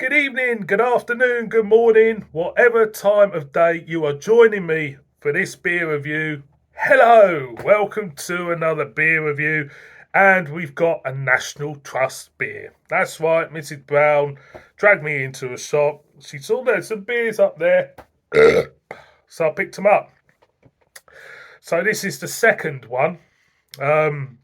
Good evening, good afternoon, good morning, whatever time of day you are joining me for this beer review. Hello, welcome to another beer review, and we've got a National Trust beer. That's right, Mrs. Brown dragged me into a shop. She saw there's some beers up there, so I picked them up. So this is the second one, um,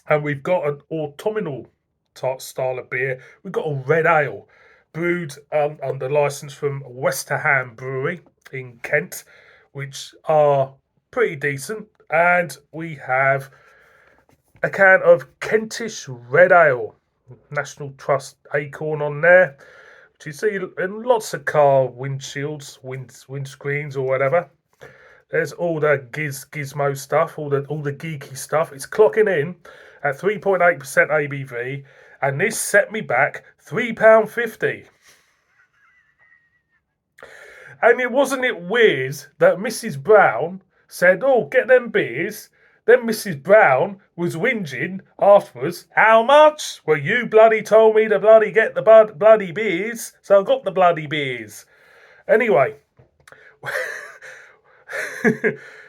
and we've got an autumnal type style of beer. We've got a red ale brewed under license from Westerham Brewery in Kent, which are pretty decent. And we have a can of Kentish red ale, National Trust Acorn on there, which you see in lots of car windshields, windscreens, or whatever. There's all the gizmo stuff, all the geeky stuff. It's clocking in at 3.8% ABV, and this set me back £3.50. And it weird that Mrs. Brown said, "Oh, get them beers." Then Mrs. Brown was whinging afterwards. "How much?" "Well, you bloody told me to bloody get the bloody beers, so I got the bloody beers." Anyway,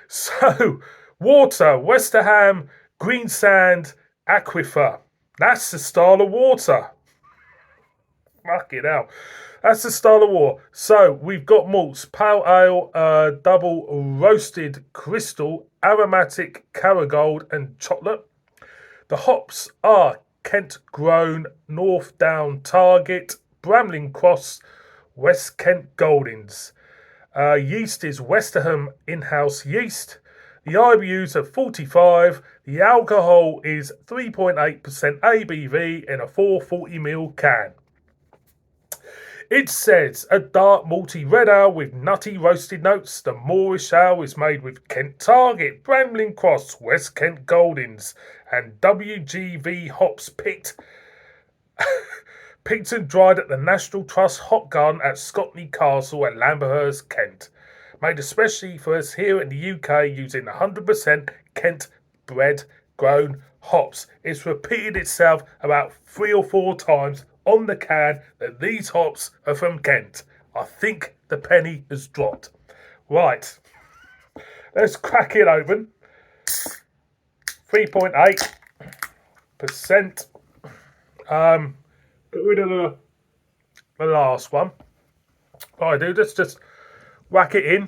so, water, Westerham, green sand, aquifer. That's the style of water. Fucking hell. That's the style of water. So, we've got malts, pale ale, double roasted crystal, aromatic Caragold, and chocolate. The hops are Kent grown, North Down Target, Bramling Cross, West Kent Goldings. Yeast is Westerham in-house yeast. The IBUs are 45. The alcohol is 3.8% ABV in a 440ml can. It says a dark malty red ale with nutty roasted notes. The Moorish ale is made with Kent Target, Bramling Cross, West Kent Goldings, and WGV hops picked and dried at the National Trust Hop Garden at Scotney Castle at Lamberhurst, Kent. Made especially for us here in the UK using 100% Kent bred grown hops. It's repeated itself about 3 or 4 times on the can that these hops are from Kent. I think the penny has dropped. Right, let's crack it open. 3.8%. Get rid of the last one. What I do, let's just whack it in,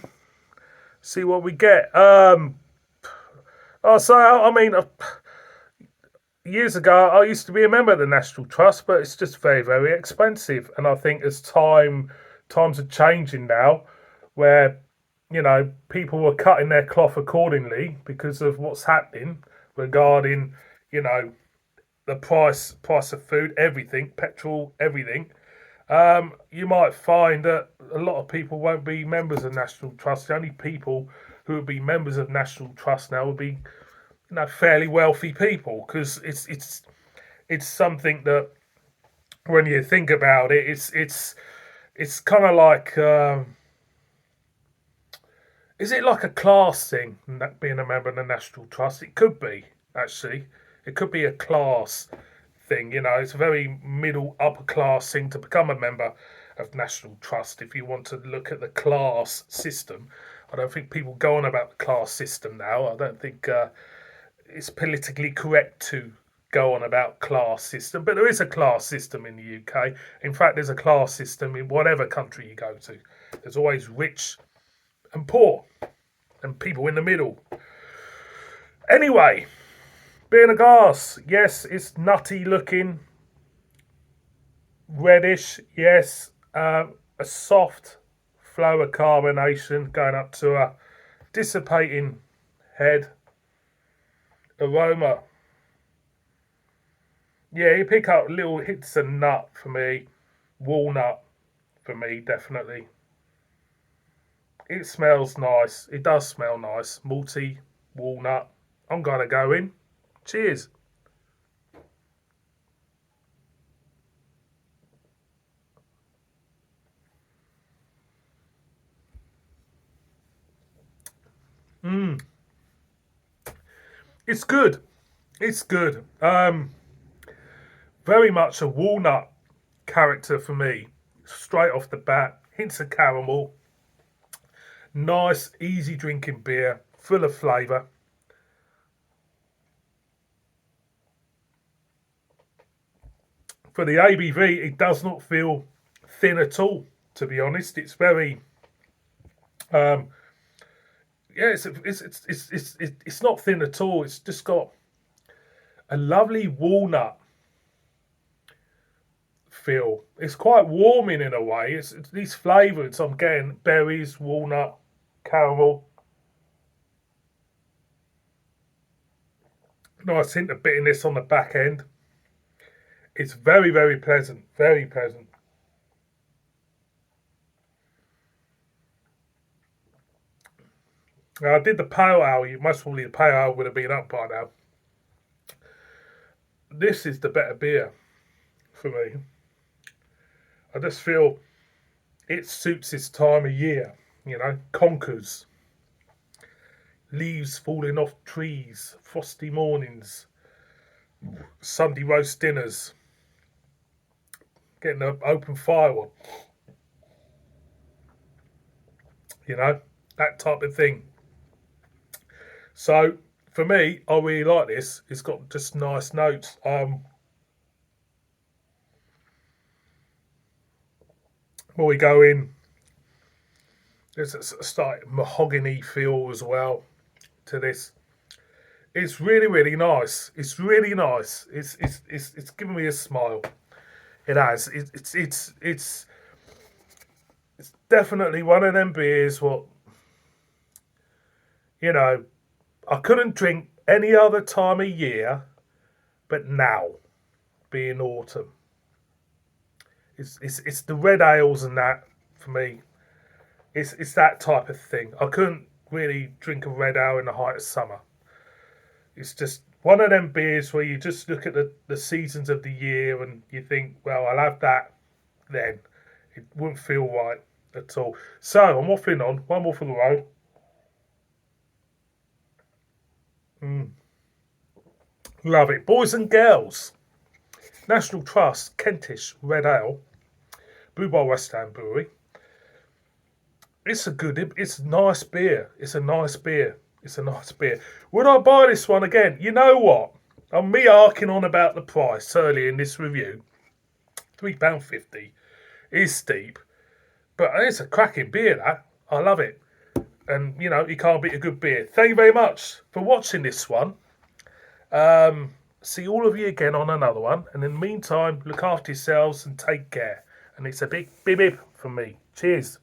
see what we get. Years ago, I used to be a member of the National Trust, but it's just very, very expensive. And I think as times are changing now, where people are cutting their cloth accordingly because of what's happening regarding the price of food, everything, petrol, everything. You might find that a lot of people won't be members of National Trust. The only people who would be members of National Trust now would be, fairly wealthy people, because it's something that, when you think about it, it's kind of like, is it like a class thing, that being a member of the National Trust? It could be, actually. It could be a class thing. It's a very middle upper class thing to become a member of National Trust. If you want to look at the class system, I don't think people go on about the class system now. I don't think it's politically correct to go on about class system, but there is a class system in the UK. In fact, there's a class system in whatever country you go to. There's always rich and poor and people in the middle. Anyway, being a glass, yes, it's nutty looking, reddish, yes, a soft flow of carbonation going up to a dissipating head. Aroma, yeah, you pick up little hits of nut for me, walnut for me, definitely. It smells nice, it does smell nice, malty, walnut. I'm gonna go in. Cheers. It's good. It's good. Very much a walnut character for me. Straight off the bat, hints of caramel. Nice, easy drinking beer, full of flavour. For the ABV, it does not feel thin at all. To be honest, it's very, um, yeah, it's not thin at all. It's just got a lovely walnut feel. It's quite warming in a way. It's these flavours I'm getting: berries, walnut, caramel. Nice hint of bitterness on the back end. It's very, very pleasant. Very pleasant. Now, I did the pale ale. Most probably the pale ale would have been up by now. This is the better beer for me. I just feel it suits this time of year. You know, conkers, leaves falling off trees, frosty mornings, Sunday roast dinners, getting an open fire on. You know, that type of thing. So for me, I really like this. It's got just nice notes. When we go in, there's a slight mahogany feel as well to this. It's really, really nice. It's really nice. It's giving me a smile. It has. It's definitely one of them beers. What you know, I couldn't drink any other time of year, but now being autumn. It's the red ales and that for me. It's that type of thing. I couldn't really drink a red ale in the height of summer. It's just one of them beers where you just look at the seasons of the year and you think, well, I'll have that then. It wouldn't feel right at all. So I'm waffling on. One more for the road. Mm, love it. Boys and girls. National Trust Kentish Red Ale. Brewed by Westerham Brewery. It's a nice beer. It's a nice beer. It's a nice beer. Would I buy this one again? You know what? I'm me arcing on about the price early in this review. £3.50 is steep, but it's a cracking beer, that. I love it. And, you know, you can't beat a good beer. Thank you very much for watching this one. See all of you again on another one. And in the meantime, look after yourselves and take care. And it's a big bib from me. Cheers.